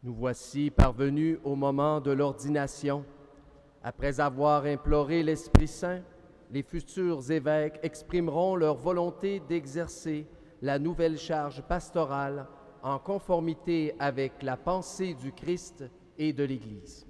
Nous voici parvenus au moment de l'ordination. Après avoir imploré l'Esprit Saint, les futurs évêques exprimeront leur volonté d'exercer la nouvelle charge pastorale en conformité avec la pensée du Christ et de l'Église.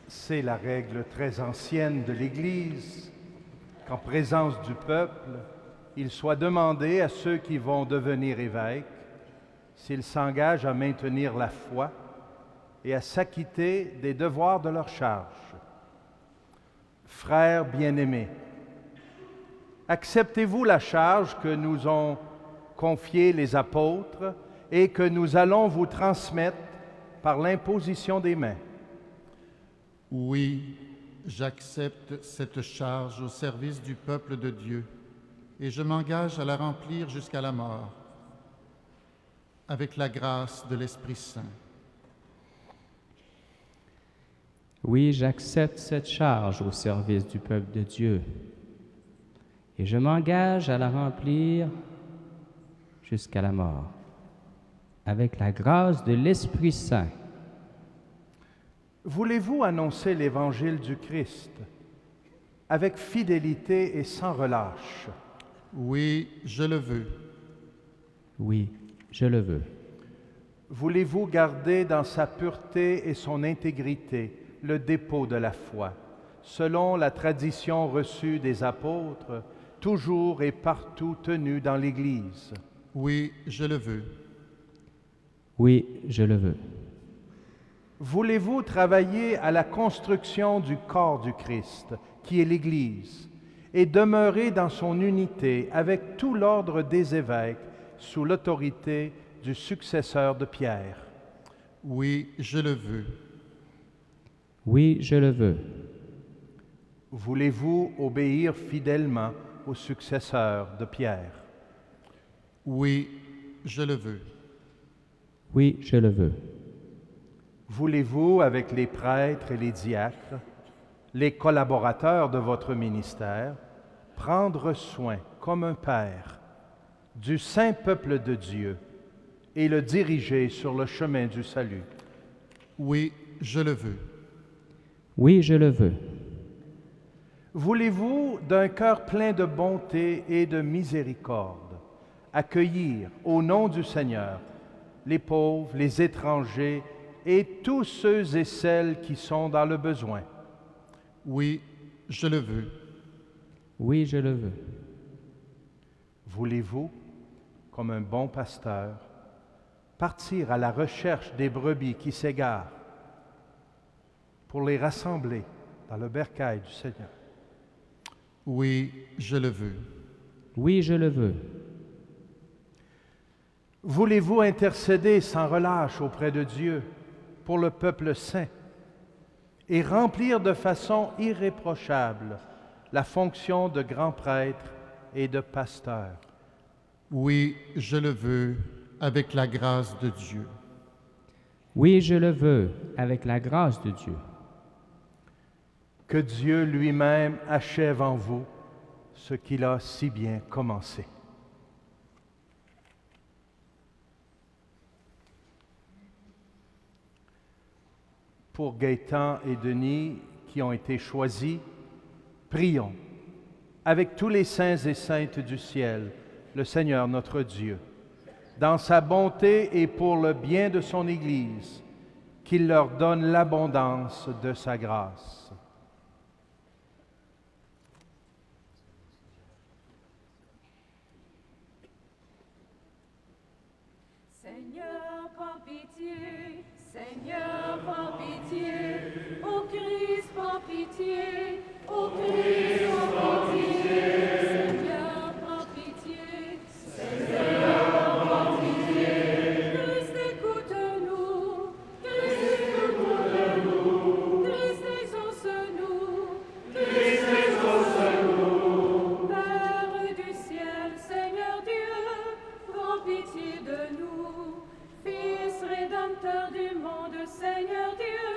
C'est la règle très ancienne de l'Église qu'en présence du peuple, il soit demandé à ceux qui vont devenir évêques s'ils s'engagent à maintenir la foi et à s'acquitter des devoirs de leur charge. Frères bien-aimés, acceptez-vous la charge que nous ont confiée les apôtres et que nous allons vous transmettre par l'imposition des mains? Oui, j'accepte cette charge au service du peuple de Dieu et je m'engage à la remplir jusqu'à la mort, avec la grâce de l'Esprit Saint. Oui, j'accepte cette charge au service du peuple de Dieu et je m'engage à la remplir jusqu'à la mort, avec la grâce de l'Esprit Saint. Voulez-vous annoncer l'Évangile du Christ avec fidélité et sans relâche? Oui, je le veux. Oui, je le veux. Voulez-vous garder dans sa pureté et son intégrité le dépôt de la foi, selon la tradition reçue des apôtres, toujours et partout tenue dans l'Église? Oui, je le veux. Oui, je le veux. Voulez-vous travailler à la construction du corps du Christ, qui est l'Église, et demeurer dans son unité avec tout l'ordre des évêques sous l'autorité du successeur de Pierre? Oui, je le veux. Oui, je le veux. Voulez-vous obéir fidèlement au successeur de Pierre? Oui, je le veux. Oui, je le veux. Voulez-vous, avec les prêtres et les diacres, les collaborateurs de votre ministère, prendre soin, comme un père, du saint peuple de Dieu et le diriger sur le chemin du salut? Oui, je le veux. Oui, je le veux. Voulez-vous, d'un cœur plein de bonté et de miséricorde, accueillir, au nom du Seigneur, les pauvres, les étrangers et tous ceux et celles qui sont dans le besoin? Oui, je le veux. Oui, je le veux. Voulez-vous, comme un bon pasteur, partir à la recherche des brebis qui s'égarent pour les rassembler dans le bercail du Seigneur? Oui, je le veux. Oui, je le veux. Voulez-vous intercéder sans relâche auprès de Dieu pour le peuple saint et remplir de façon irréprochable la fonction de grand prêtre et de pasteur? Oui, je le veux, avec la grâce de Dieu. Oui, je le veux, avec la grâce de Dieu. Que Dieu lui-même achève en vous ce qu'il a si bien commencé. Pour Gaëtan et Denis qui ont été choisis, prions avec tous les saints et saintes du ciel, le Seigneur notre Dieu, dans sa bonté et pour le bien de son Église, qu'il leur donne l'abondance de sa grâce. Seigneur, prends pitié. Seigneur, prends pitié. Ô Christ, prends pitié. Ô Christ, prends pitié. Seigneur, prends pitié. Seigneur, prends pitié. Christ, écoute-nous. Christ, écoute-nous. Christ, exauce-nous. Christ, exauce-nous. Père du ciel, Seigneur Dieu, prends pitié de nous. Fils rédempteur du monde, Seigneur Dieu,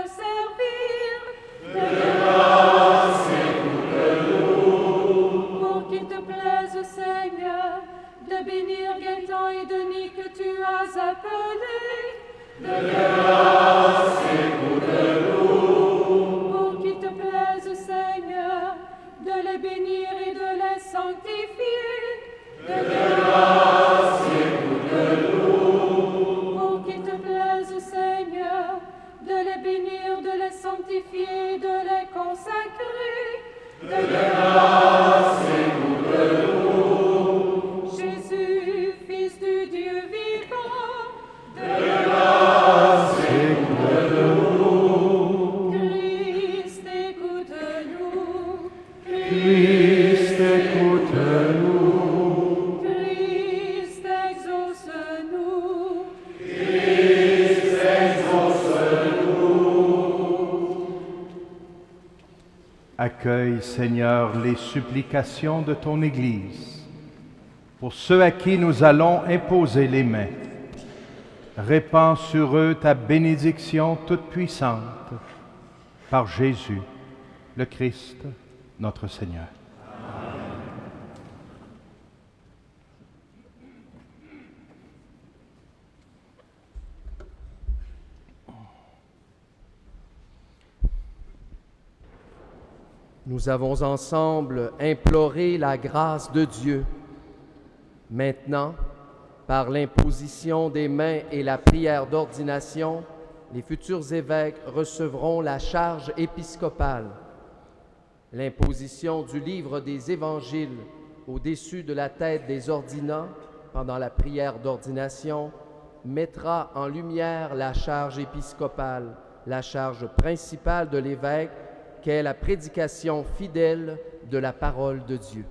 te servir. Pour qu'il te plaise, Seigneur, de bénir Gaëtan et Denis que tu as appelés. Pour qu'il te plaise, Seigneur, de les bénir et de les sanctifier. Pour qu'il te plaise, Seigneur, de les bénir, de les sanctifier, de les consacrer. Jésus, Fils du Dieu vivant, Christ, écoute-nous. Christ, écoute-nous. Christ, exauce-nous. Accueille, Seigneur, les supplications de ton Église. Pour ceux à qui nous allons imposer les mains, répands sur eux ta bénédiction toute puissante, par Jésus, le Christ, notre Seigneur. Nous avons ensemble imploré la grâce de Dieu. Maintenant, par l'imposition des mains et la prière d'ordination, les futurs évêques recevront la charge épiscopale. L'imposition du livre des évangiles au-dessus de la tête des ordinants pendant la prière d'ordination mettra en lumière la charge épiscopale, la charge principale de l'évêque, qu'est la prédication fidèle de la parole de Dieu.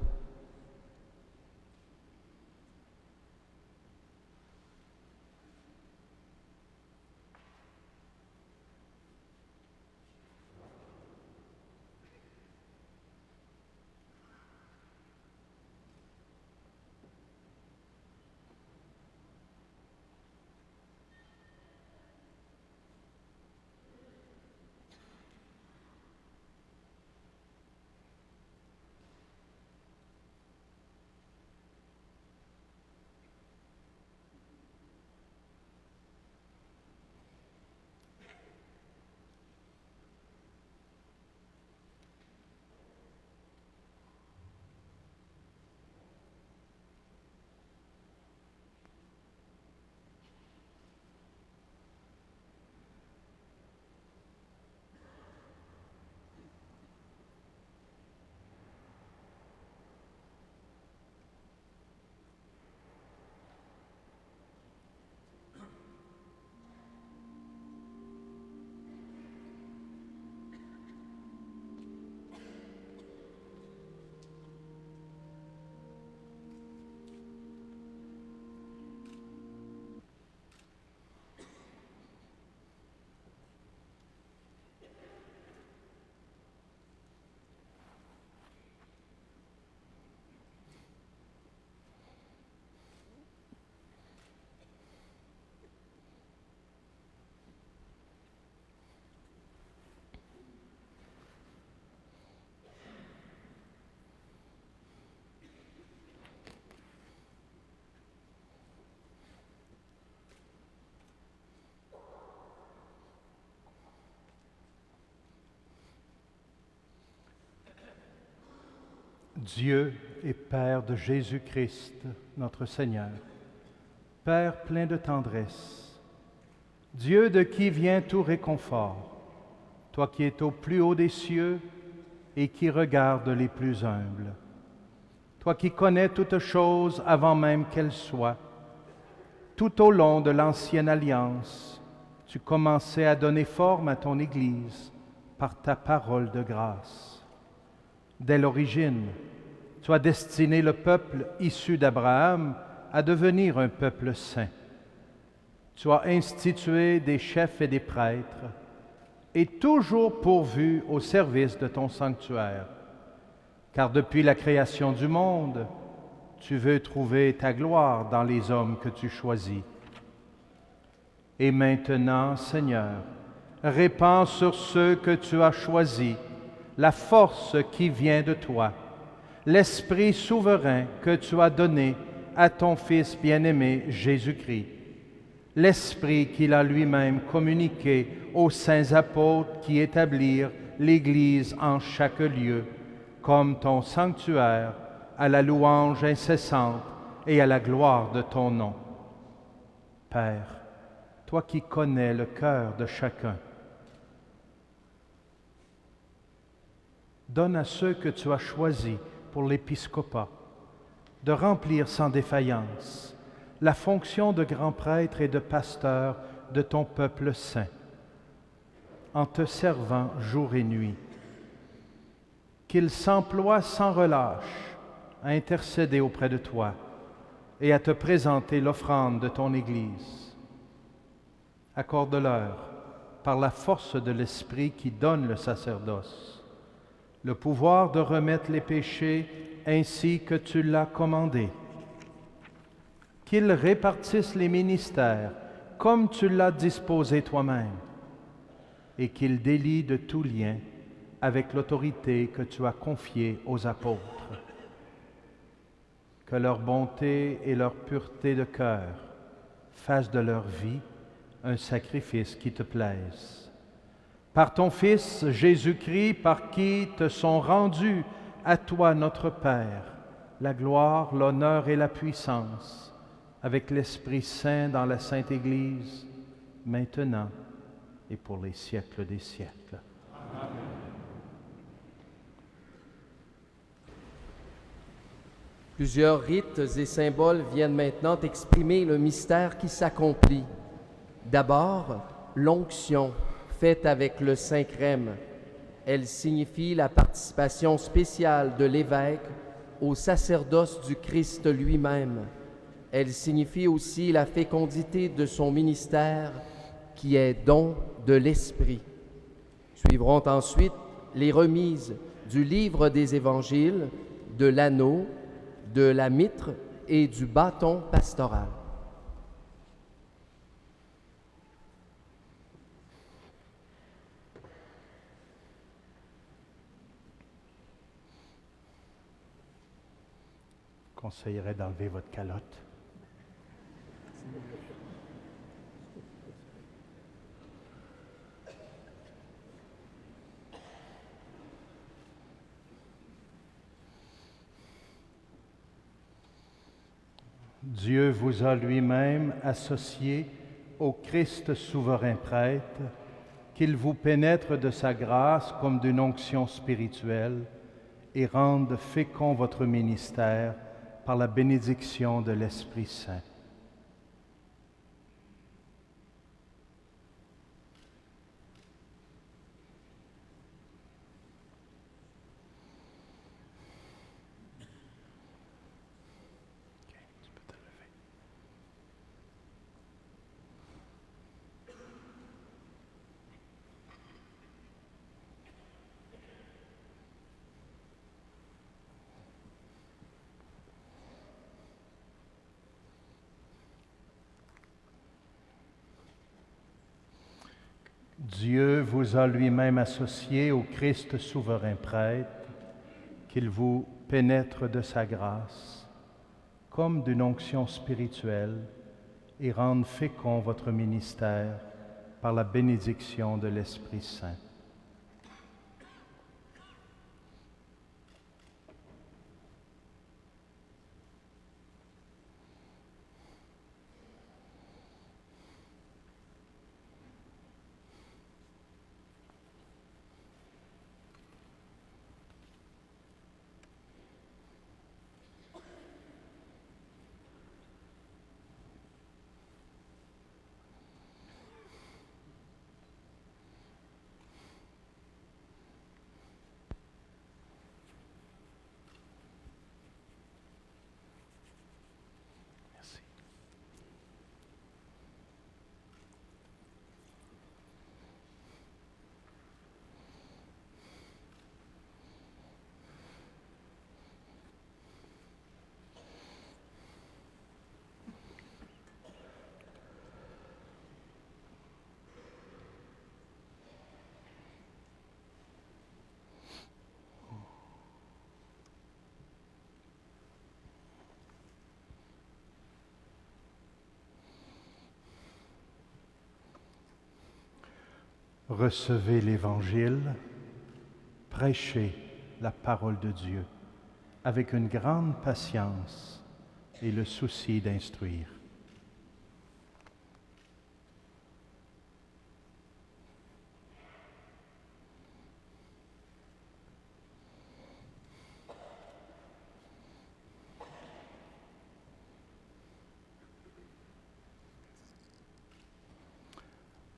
Dieu et Père de Jésus-Christ, notre Seigneur, Père plein de tendresse, Dieu de qui vient tout réconfort, toi qui es au plus haut des cieux et qui regardes les plus humbles, toi qui connais toutes choses avant même qu'elles soient, tout au long de l'ancienne alliance, tu commençais à donner forme à ton Église par ta parole de grâce. Dès l'origine, tu as destiné le peuple issu d'Abraham à devenir un peuple saint. Tu as institué des chefs et des prêtres, et toujours pourvu au service de ton sanctuaire. Car depuis la création du monde, tu veux trouver ta gloire dans les hommes que tu choisis. Et maintenant, Seigneur, Répands sur ceux que tu as choisis la force qui vient de toi, l'Esprit souverain que tu as donné à ton Fils bien-aimé Jésus-Christ, l'Esprit qu'il a lui-même communiqué aux saints apôtres qui établirent l'Église en chaque lieu, comme ton sanctuaire, à la louange incessante et à la gloire de ton nom. Père, toi qui connais le cœur de chacun, donne à ceux que tu as choisis pour l'épiscopat de remplir sans défaillance la fonction de grand prêtre et de pasteur de ton peuple saint, en te servant jour et nuit. Qu'ils s'emploient sans relâche à intercéder auprès de toi et à te présenter l'offrande de ton Église. Accorde-leur, par la force de l'Esprit qui donne le sacerdoce, le pouvoir de remettre les péchés ainsi que tu l'as commandé. Qu'ils répartissent les ministères comme tu l'as disposé toi-même et qu'ils délient de tout lien avec l'autorité que tu as confiée aux apôtres. Que leur bonté et leur pureté de cœur fassent de leur vie un sacrifice qui te plaise. Par ton Fils Jésus-Christ, par qui te sont rendus à toi notre Père, la gloire, l'honneur et la puissance, avec l'Esprit Saint dans la Sainte Église, maintenant et pour les siècles des siècles. Amen. Plusieurs rites et symboles viennent maintenant exprimer le mystère qui s'accomplit. D'abord, l'onction, faite avec le Saint-Crème. Elle signifie la participation spéciale de l'évêque au sacerdoce du Christ lui-même. Elle signifie aussi la fécondité de son ministère, qui est don de l'Esprit. Suivront ensuite les remises du livre des Évangiles, de l'anneau, de la mitre et du bâton pastoral. Je conseillerais d'enlever votre calotte. Dieu vous a lui-même associé au Christ souverain prêtre, qu'il vous pénètre de sa grâce comme d'une onction spirituelle et rende fécond votre ministère par la bénédiction de l'Esprit Saint. Tu peux te lever. Dieu vous a lui-même associé au Christ souverain prêtre, qu'il vous pénètre de sa grâce, comme d'une onction spirituelle, et rende fécond votre ministère par la bénédiction de l'Esprit Saint. Recevez l'Évangile, prêchez la parole de Dieu avec une grande patience et le souci d'instruire.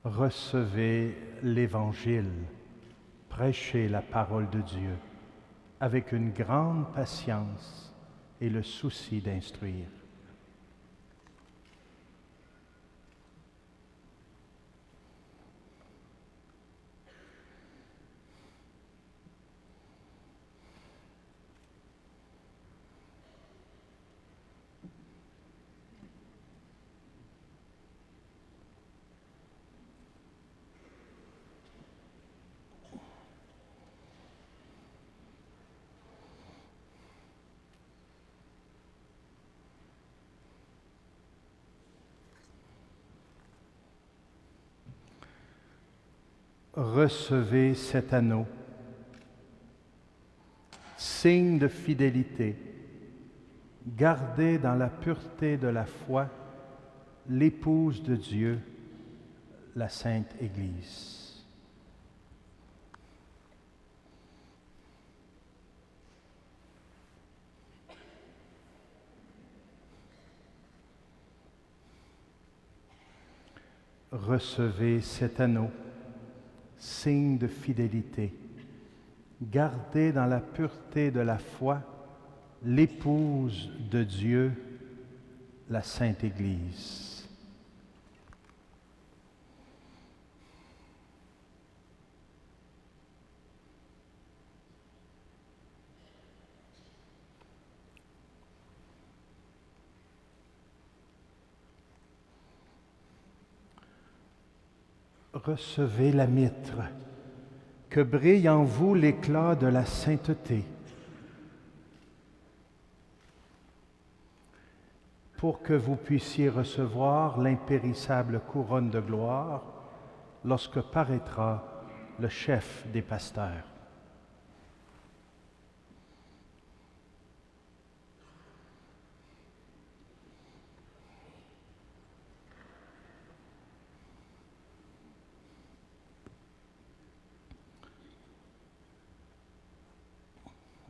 Recevez l'Évangile, prêchez la parole de Dieu avec une grande patience et le souci d'instruire. Recevez cet anneau, signe de fidélité. Gardez dans la pureté de la foi l'épouse de Dieu, la Sainte Église. Recevez cet anneau, signe de fidélité. Gardez dans la pureté de la foi l'épouse de Dieu, la Sainte Église. Recevez la mitre, que brille en vous l'éclat de la sainteté, pour que vous puissiez recevoir l'impérissable couronne de gloire lorsque paraîtra le chef des pasteurs.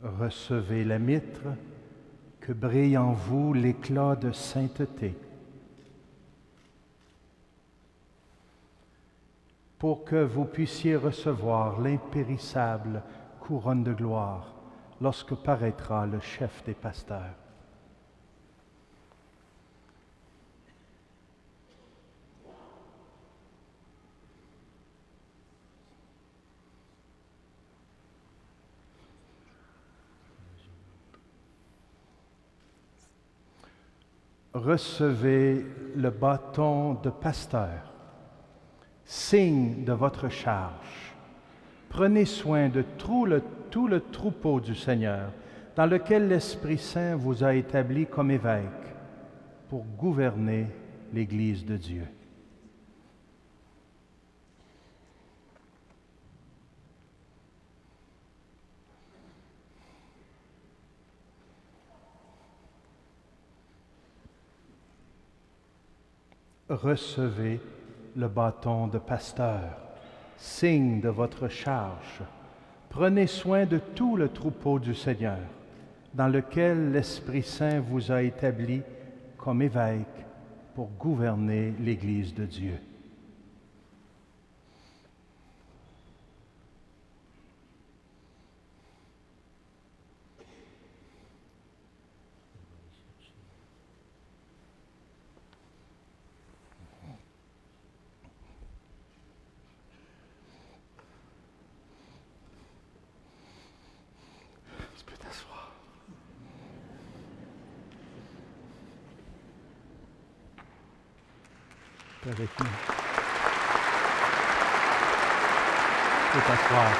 Recevez la mitre, que brille en vous l'éclat de sainteté, pour que vous puissiez recevoir l'impérissable couronne de gloire lorsque paraîtra le chef des pasteurs. Recevez le bâton de pasteur, signe de votre charge. Prenez soin de tout le troupeau du Seigneur, dans lequel l'Esprit Saint vous a établi comme évêque, pour gouverner l'Église de Dieu. Recevez le bâton de pasteur, signe de votre charge. Prenez soin de tout le troupeau du Seigneur, dans lequel l'Esprit Saint vous a établi comme évêque pour gouverner l'Église de Dieu. Avec nous. Tu peux t'asseoir.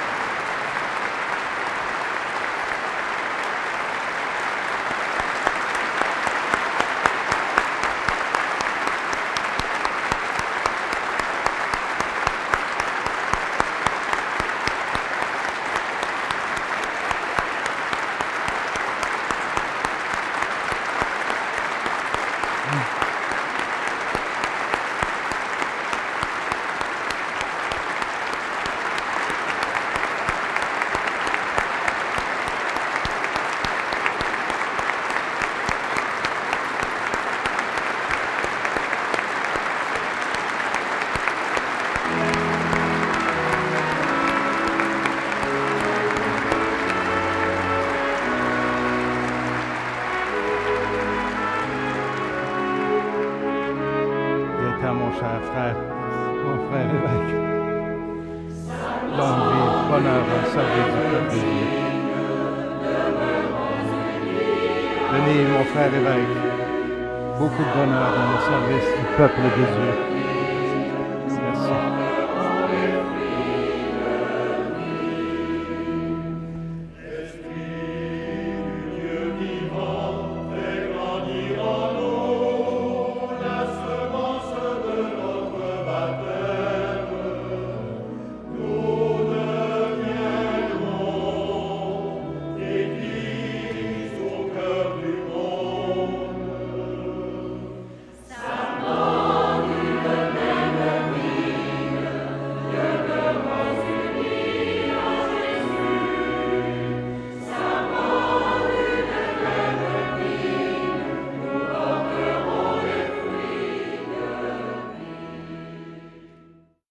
temps, mon cher frère, mon frère évêque. Longue vie, bonheur dans le service du peuple de Dieu. Venez, mon frère évêque, beaucoup de bonheur dans le service du peuple de Dieu.